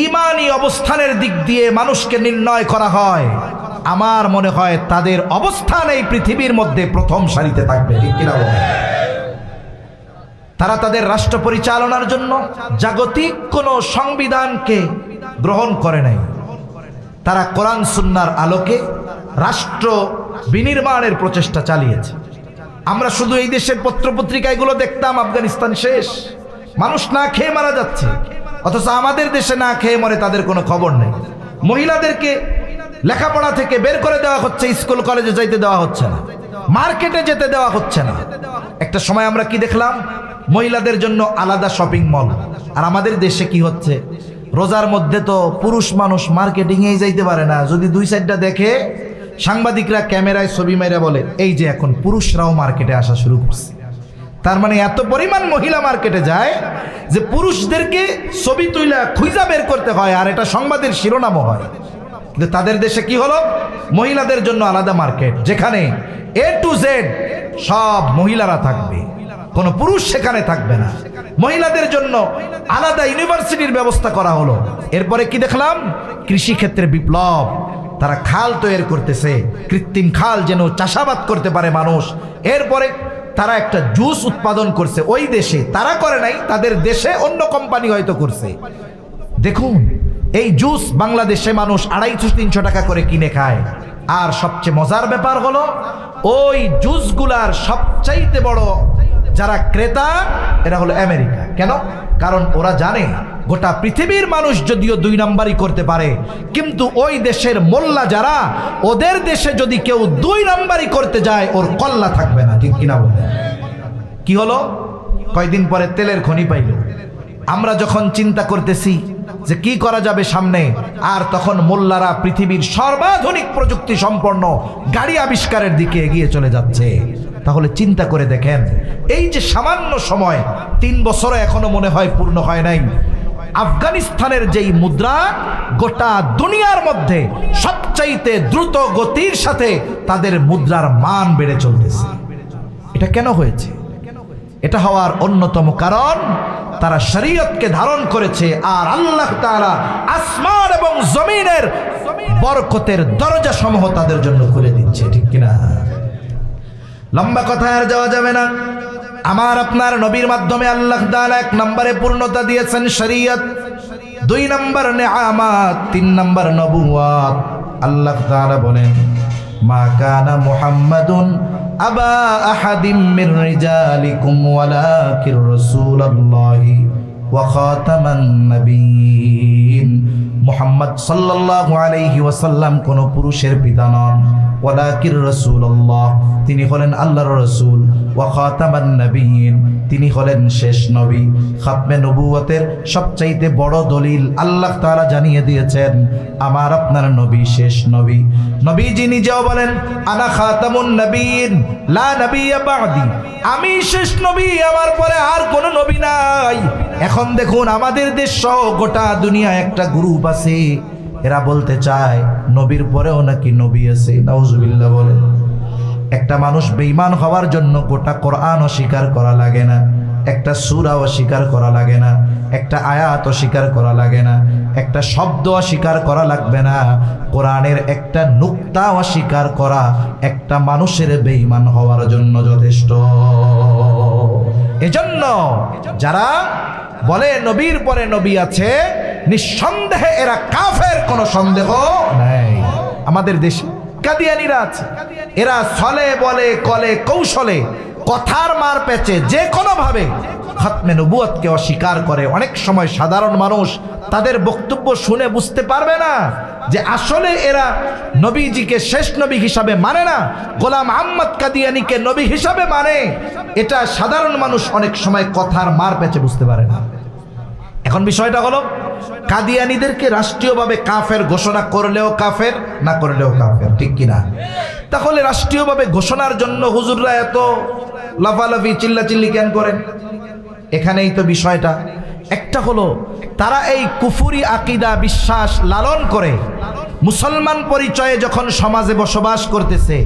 ঈমানি অবস্থানের দিক দিয়ে মানুষকে নির্ণয় করা হয়, আমার মনে হয় তাদের অবস্থান এই পৃথিবীর মধ্যে প্রথম সারিতে থাকবে। ঠিক কিনা বলেন? তারা তাদের রাষ্ট্র পরিচালনার জন্য জাগতিক কোনো সংবিধানকে গ্রহণ করে নাই। তারা কোরআন সুন্নাহর আলোকে রাষ্ট্র বিনির্মাণের প্রচেষ্টা চালিয়েছে। আমরা শুধু এই দেশের পত্রপত্রিকাগুলো দেখতাম আফগানিস্তান শেষ, মানুষ না খেয়ে মারা যাচ্ছে, অথচ আমাদের দেশে না খেয়ে মরে তাদের কোনো খবর নেই। মহিলাদেরকে লেখাপড়া থেকে বের করে দেওয়া হচ্ছে, স্কুল কলেজে যাইতে দেওয়া হচ্ছে না, মার্কেটে যেতে দেওয়া হচ্ছে না। একটা সময় আমরা কি দেখলাম? মহিলাদের জন্য আলাদা শপিং মল। আর আমাদের দেশে কি হচ্ছে? রোজার মধ্যে তো পুরুষ মানুষ মার্কেটিংয়েই যাইতে পারে না, যদি 2 সাইডটা দেখে সাংবাদিকরা ক্যামেরায় ছবি মেরে বলে এই যে এখন পুরুষরাও মার্কেটে আসা শুরু করছে। তার মানে এত পরিমাণ মহিলা মার্কেটে যায় যে পুরুষদেরকে ছবি তুইলা খুঁজা বের করতে হয়, আর এটা সংবাদের শিরোনামও হয়। কিন্তু তাদের দেশে কি হলো? মহিলাদের জন্য আলাদা মার্কেট, যেখানে A to Z সব মহিলারা থাকবে, কোনো পুরুষ সেখানে থাকবে না। মহিলাদের জন্য আলাদা ইউনিভার্সিটির ব্যবস্থা করা হলো। এরপরে কি দেখলাম? কৃষি ক্ষেত্রে বিপ্লব, তারা খাল তৈরি করতেছে, কৃত্রিম খাল যেন চাষাবাদ করতে পারে মানুষ। এরপরে তারা একটা জুস উৎপাদন করছে ওই দেশে, তারা করে নাই, তাদের দেশে অন্য কোম্পানি হয়তো করছে। দেখুন এই জুস বাংলাদেশে মানুষ 250-300 টাকা করে কিনে খায়। আর সবচেয়ে মজার ব্যাপার হলো ওই জুসগুলার সবচাইতে বড় যারা ক্রেতা এরা হলো আমেরিকা। কেন? কারণ ওরা জানে গোটা পৃথিবীর মানুষ যদিও 2 নাম্বারই করতে পারে, কিন্তু ওই দেশের মোল্লা যারা, ওদের দেশে যদি কেউ 2 নাম্বারই করতে যায় ওর কল্লা থাকবে না। ঠিক কিনা বলে? কি হলো? কয়দিন পরে তেলের খনি পাইল। আমরা যখন চিন্তা করতেছি যে কি করা যাবে সামনে, আর তখন মোল্লারা পৃথিবীর সর্বাধুনিক প্রযুক্তি সম্পন্ন গাড়ি আবিষ্কারের দিকে এগিয়ে চলে যাচ্ছে। তাহলে চিন্তা করে দেখেন, এই যে সামান্য সময় 3 বছরে এখনো মনে হয় পূর্ণ হয় নাই, আফগানিস্তানের যেই মুদ্রা গোটা দুনিয়ার মধ্যে সবচাইতে দ্রুত গতির সাথে তাদের মুদ্রার মান বেড়ে চলতেছে। এটা কেন হয়েছে? এটা হওয়ার অন্যতম কারণ তারা শরীয়তকে ধারণ করেছে, আর আল্লাহ তাআলা আসমান এবং জমিনের বরকতের দরজা সমূহ তাদের জন্য খুলে দিচ্ছে। ঠিক কিনা? লম্বা কথা আর যাওয়া যাবে না। আমার আপনার নবীর মাধ্যমে আল্লাহ তাআলা 1 নম্বরে পূর্ণতা দিয়েছেন শরীয়ত, 2 নম্বর নেয়ামত, 3 নম্বর নবুয়ত। আল্লাহ তাআলা বলেন, মা কানা মুহাম্মাদুন আবা আহাদিম মির রিজালিকুম ওয়ালাকির রাসূলুল্লাহি ওয়া খাতামান নবিয়্যিন। মুহাম্মদ সাল্লাল্লাহু আলাইহি ওয়াসাল্লাম কোন পুরুষের পিতা নন, ওয়ালাকির রাসূলুল্লাহ, তিনি হলেন আল্লাহর রাসূল, ওয়া খাতামান নবিয়্যিন, তিনি হলেন শেষ নবী। খাতমে নবুয়তের সবচাইতে বড় দলিল আল্লাহ তাআলা জানিয়ে দিয়েছেন আমার আপনার নবী শেষ নবী। নবীজি নিজেও বলেন, আনা খাতামুন নবিয়্যিন লা নবিয়্যা বা'দি, আমি শেষ নবী, আমার পরে আর কোনো নবী নাই। এখন দেখুন আমাদের দেশ সহ গোটা দুনিয়া একটা গ্রুপ আছে, এরা বলতে চায় নবীর পরেও নাকি নবী আছে। নাউজুবিল্লাহ বলেন। একটা মানুষ বেঈমান হওয়ার জন্য গোটা কোরআন অস্বীকার করা লাগে না, একটা সূরা অস্বীকার করা লাগে না, একটা আয়াত অস্বীকার করা লাগে না, একটা শব্দ অস্বীকার করা লাগবে না, কোরআনের একটা নুক্তা অস্বীকার করা একটা মানুষের বেঈমান হওয়ার জন্য যথেষ্ট। এজন্য যারা বলে নবীর পরে নবী আছে, নিঃসন্দেহে এরা কাফের, কোনো সন্দেহ নাই। আমাদের দেশে কাদিয়ানীরা আছে, এরা ছলে বলে কলে কৌশলে কথার মার পেঁচে যে কোনো ভাবে খাতমে নবুয়তকে অস্বীকার করে। অনেক সময় সাধারণ মানুষ তাদের বক্তব্য শুনে বুঝতে পারবে না যে আসলে এরা নবীজিকে শেষ নবী হিসাবে মানে না, গোলাম আহমদ কাদিয়ানীকে নবী হিসাবে মানে। এটা সাধারণ মানুষ অনেক সময় কথার মার পেঁচে বুঝতে পারে না। এখন বিষয়টা হলো, কাদিয়ানীদেরকে রাষ্ট্রীয়ভাবে কাফের ঘোষণা করলেও কাফের, না করলেও কাফের। ঠিক কিনা? তাহলে রাষ্ট্রীয়ভাবে ঘোষণার জন্য হুজুররা এত লাফালাফি চিল্লাচিল্লি কেন করেন? এখানেই তো বিষয়টা। একটা হলো তারা এই কুফুরি আকিদা বিশ্বাস লালন করে মুসলমান পরিচয়ে যখন সমাজে বসবাস করতেছে,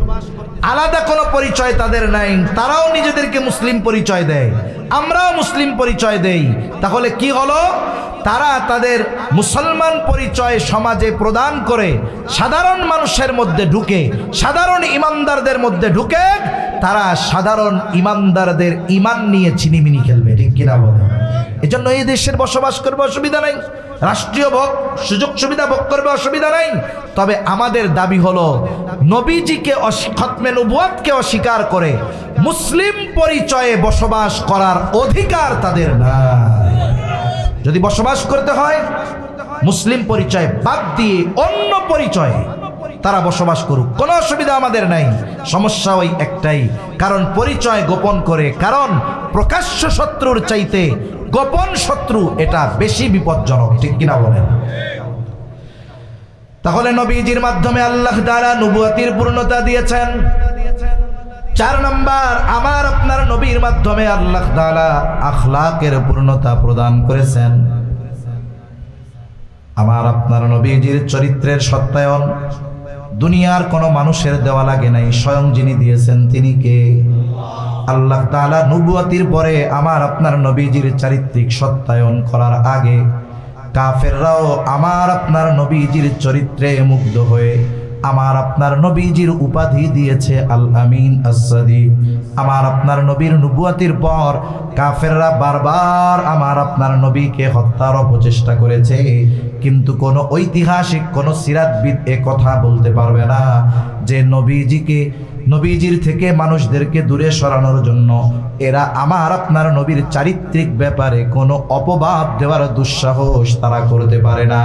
আলাদা কোনো পরিচয় তাদের নাই, তারাও নিজেদেরকে মুসলিম পরিচয় দেয়, আমরাও মুসলিম পরিচয় দেই। তাহলে কি হলো? তারা তাদের মুসলমান পরিচয় সমাজে প্রদান করে সাধারণ মানুষের মধ্যে ঢুকে, সাধারণ ইমানদারদের মধ্যে ঢুকে তারা সাধারণ ইমানদারদের ইমান নিয়ে ছিনিমিনি খেলবে। ঠিক কিনা বলে? এজন্য এই দেশের বসবাস করবে অসুবিধা নাই, রাষ্ট্রীয় ভোগ সুযোগ সুবিধা ভোগ করবে অসুবিধা নাই। তবে আমাদের দাবি হলো নবীজিকে খাতমে নবুয়তকে অস্বীকার করে মুসলিম পরিচয়ে বসবাস করার অধিকার তাদের নাই। যদি বসবাস করতে হয় মুসলিম পরিচয় বাদ দিয়ে অন্য পরিচয়ে তারা বসবাস করুক, কোনো অসুবিধা আমাদের নাই। সমস্যা ওই একটাই, কারণ পরিচয় গোপন করে, কারণ প্রকাশ্য শত্রুর চাইতে গোপন শত্রু এটা বেশি বিপজ্জনক। ঠিক কিনা বলেন? তাহলে নবীজির মাধ্যমে আল্লাহ তাআলা নবুয়তের পূর্ণতা দিয়েছেন। 4 নম্বর, আমার আপনার নবীর মাধ্যমে আল্লাহ তাআলা আখলাকের পূর্ণতা প্রদান করেছেন। আমার আপনার নবীজির চরিত্রের সত্যায়ন দুনিয়ার কোনো মানুষের দেওয়া লাগে নাই, স্বয়ং যিনি দিয়েছেন তিনি কে? আল্লাহ তাআলা নবুয়তের পরে আমার আপনার নবীজির চারিত্রিক সত্যায়ন করার আগে কাফেররাও আমার আপনার নবীজির চরিত্রে মুগ্ধ হয়ে আমার আপনার নবীজির উপাধি দিয়েছে আল আমিন as-সাদিক। আমার আপনার নবীর নবুয়তির পর কাফেররা বারবার আমার আপনার নবীকে হত্যার অপচেষ্টা করেছে, কিন্তু কোনো ঐতিহাসিক কোনো সিরাতবিদ এ কথা বলতে পারবে না যে নবীজির থেকে মানুষদেরকে দূরে সরানোর জন্য এরা আমার আপনার নবীর চারিত্রিক ব্যাপারে কোনো অপবাদ দেওয়ার দুঃসাহস তারা করতে পারে না।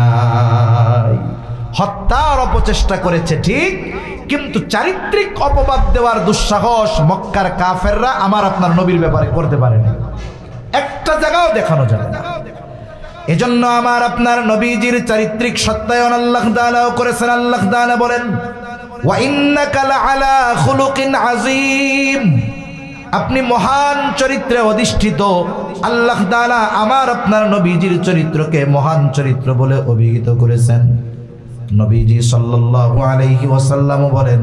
হত্যার অপচেষ্টা করেছে ঠিক, কিন্তু চারিত্রিক অপবাদ দেওয়ার দুঃসাহস মক্কার কাফেররা আমার আপনার নবীর ব্যাপারে করতে পারে না, একটা জায়গাও দেখানো যাবে না। এজন্য আমার আপনার নবীজির চারিত্রিক সত্যায়ন আল্লাহ তাআলা করেছেন। আল্লাহ তাআলা বলেন, ওয়া ইন্নাকা লাআলা খুলুকিন আযীম, আপনি মহান চরিত্রে অধিষ্ঠিত। আল্লাহ তাআলা আমার আপনার নবীজির চরিত্রকে মহান চরিত্র বলে অভিহিত করেছেন। নবীজি সাল্লাল্লাহু আলাইহি ওয়াসাল্লাম বলেন,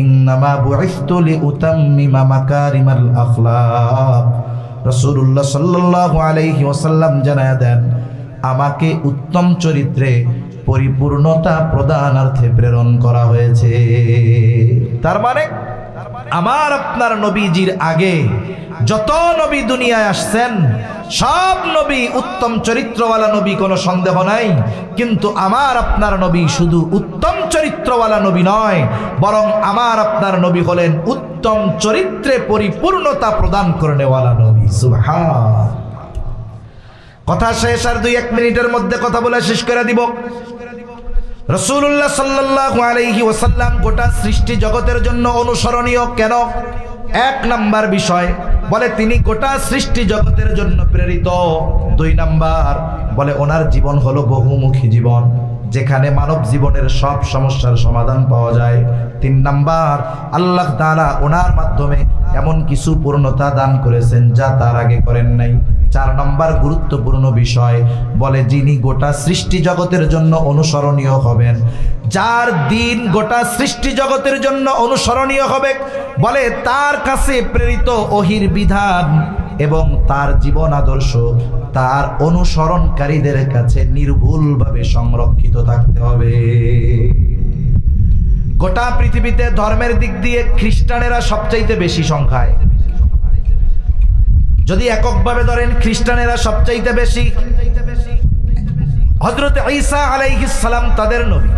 ইন্নামা বুইসতু লিউতাম্মিমা মাকারিমাল আখলাক। রাসূলুল্লাহ সাল্লাল্লাহু আলাইহি ওয়াসাল্লাম জানায়া দেন, আমাকে উত্তম চরিত্রে পরিপূর্ণতা প্রদানার্থে প্রেরণ করা হয়েছে। তার মানে আমার আপনার নবীজির আগে যত নবী দুনিয়ায় আসছেন সব নবী উত্তম চরিত্রওয়ালা নবী, কোনো সন্দেহ নাই। কিন্তু আমার আপনার নবী শুধু উত্তম চরিত্রওয়ালা নবী নয়, বরং আমার আপনার নবী হলেন উত্তম চরিত্রে পরিপূর্ণতা প্রদান করেনেওয়ালা নবী। সুবহান। কথা শেষ, আর 2-1 মিনিটের মধ্যে কথা বলে শেষ করে দিব। রাসূলুল্লাহ সাল্লাল্লাহু আলাইহি ওয়াসাল্লাম গোটা সৃষ্টি জগতের জন্য অনুসরণীয় কেন? 1 নাম্বার বিষয় বলে তিনি গোটা সৃষ্টি জগতের জন্য প্রেরিত। 2 নাম্বার বলে ওনার জীবন হলো বহুমুখী জীবন, যেখানে মানব জীবনের সব সমস্যার সমাধান পাওয়া যায়। 3 নাম্বার আল্লাহ তাআলা ওনার মাধ্যমে এমন কিছু পূর্ণতা দান করেছেন যা তার আগে করেন নাই। 4 নম্বর গুরুত্বপূর্ণ বিষয় বলে যিনি গোটা সৃষ্টি জগতের জন্য অনুসরণীয় হবেন, যার দিন গোটা সৃষ্টি জগতের জন্য অনুসরণীয় হবে, বলে তার কাছে প্রেরিত ওহির বিধান এবং তার জীবন আদর্শ তার অনুসরণকারীদের কাছে নির্ভুলভাবে সংরক্ষিত থাকতে হবে। গোটা পৃথিবীতে ধর্মের দিক দিয়ে খ্রিস্টানেরা সবচাইতে বেশি সংখ্যায়। যদি এককভাবে ধরেন খ্রিস্টানেরা সবচাইতে বেশি। হযরত ঈসা আলাইহিস সালাম তাদের নবী।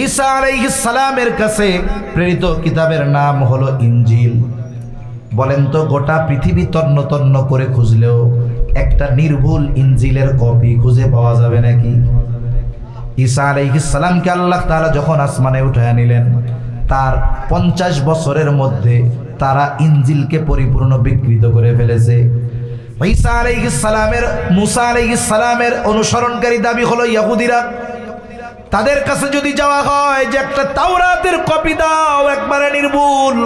ঈসা আলাইহিস সালামের কাছে প্রেরিত কিতাবের নাম হলো ইনজিল। বলেন তো গোটা পৃথিবী তন্ন তন্ন করে খুঁজলেও একটা নির্ভুল ইনজিলের কপি খুঁজে পাওয়া যাবে নাকি? ঈসা আলাইহিস সালামকে আল্লাহ তাআলা যখন আসমানে উঠায় নিলেন, তার 50 বছরের মধ্যে তারা ইনজিলকে পরিপূর্ণ বিকৃত করে ফেলেছে। ঈসা আলাইহিস সালামের মুসা আলাইহিস সালামের অনুসরণকারী দাবি হলো ইহুদিরা। তাদের কাছে যদি যাওয়া হয় যে একটা তাওরাতের কপি দাও একবারে নির্ভুল,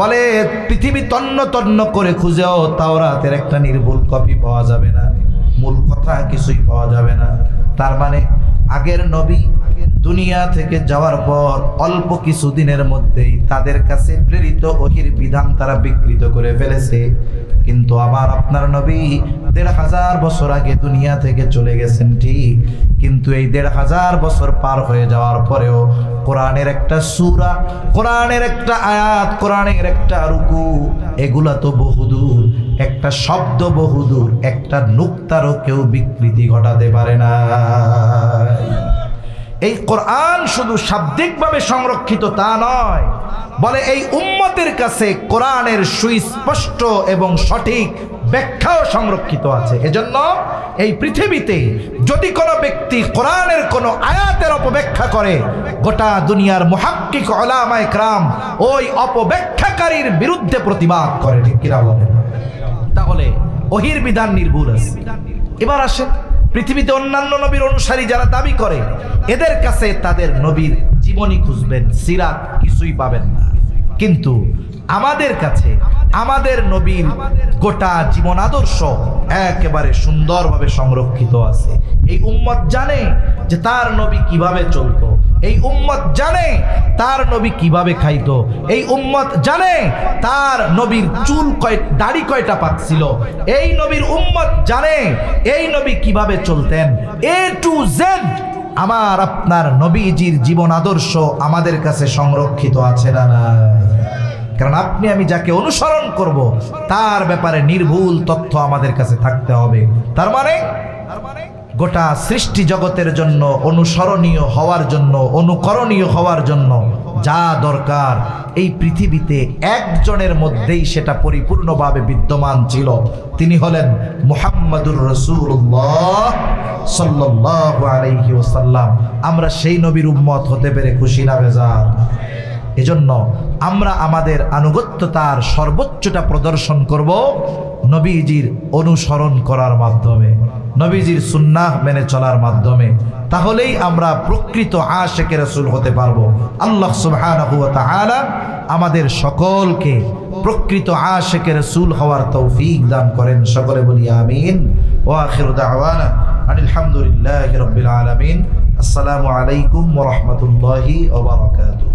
বলে পৃথিবী তন্ন তন্ন করে খুঁজেও তাওরাতের একটা নির্ভুল কপি পাওয়া যাবে না, মূল কথা কিছুই পাওয়া যাবে না। তার মানে আগের নবী দুনিয়া থেকে যাওয়ার পর অল্প কিছুদিনের মধ্যেই তাদের কাছে প্রেরিত ওহির বিধান তারা বিকৃত করে ফেলেছে। কিন্তু আমার আপনার নবী 1500 বছর আগে দুনিয়া থেকে চলে গেছেন ঠিক, কিন্তু এই 1500 বছর পার হয়ে যাওয়ার পরেও কোরআনের একটা সূরা, কোরআনের একটা আয়াত, কোরআনের একটা রুকু, এগুলা তো বহুদূর, একটা শব্দ বহুদূর, একটা নুক্তারও কেউ বিকৃতি ঘটাতে পারে না। এই কোরআন শুধু শাব্দিকভাবে সংরক্ষিত তা নয়, বলে এই উম্মতের কাছে কোরআনের সুস্পষ্ট এবং সঠিক ব্যাখ্যাও সংরক্ষিত আছে। এজন্য এই পৃথিবীতে যদি কোনো ব্যক্তি কোরআনের কোনো আয়াতের অপব্যাখ্যা করে, গোটা দুনিয়ার মুহাক্কিক উলামায়ে কেরাম ওই অপব্যাখ্যাকারীর বিরুদ্ধে প্রতিবাদ করে। ঠিক কিনা বলেন? তাহলে ওহির বিধান নির্ভুল আছে। এবার আসেন পৃথিবীতে অন্যান্য নবীর অনুসারী যারা দাবি করে, এদের কাছে তাদের নবীর জীবনী খুঁজবেন, সিরাত কিছুই পাবেন না। কিন্তু আমাদের কাছে আমাদের নবীর গোটা জীবন আদর্শ একেবারে সুন্দরভাবে সংরক্ষিত আছে। এই উম্মত জানে যে তার নবী কিভাবে চলতো, এই উম্মত জানে তার নবী কিভাবে খাইতো, এই উম্মত জানে তার নবীর চুল দাড়ি কয়টা পাকছিল, এই নবীর উম্মত জানে এই নবী কিভাবে চলতেন। A to Z আমার আপনার নবীজির জীবন আদর্শ আমাদের কাছে সংরক্ষিত আছে না নাই? কারণ আপনি আমি যাকে অনুসরণ করব তার ব্যাপারে নির্ভুল তথ্য আমাদের কাছে থাকতে হবে। তার মানে গোটা সৃষ্টি জগতের জন্য অনুসরণীয় হওয়ার জন্য, অনুকরণীয় হওয়ার জন্য যা দরকার এই পৃথিবীতে একজনের মধ্যেই সেটা পরিপূর্ণভাবে বিদ্যমান ছিল। তিনি হলেন মুহাম্মাদুর রাসূলুল্লাহ সাল্লাল্লাহু আলাইহি ওয়াসাল্লাম। আমরা সেই নবীর উম্মত হতে পেরে খুশি না বেজার? এজন্য আমরা আমাদের আনুগত্যতার সর্বোচ্চটা প্রদর্শন করব নবীজির অনুসরণ করার মাধ্যমে, নবীজির সুন্নাহ মেনে চলার মাধ্যমে। তাহলেই আমরা প্রকৃত আশিকে রাসূল হতে পারবো। আল্লাহ সুবহানাহু ওয়া তাআলা আমাদের সকলকে প্রকৃত আশিকে রাসূল হওয়ার তৌফিক দান করেন। সকলে বলি আমিন। ওয়া আখিরু দাওয়ানা আলহামদুলিল্লাহি রাব্বিল আলামিন। আসসালামু আলাইকুম ওয়া রাহমাতুল্লাহি ওয়া বারাকাতুহু।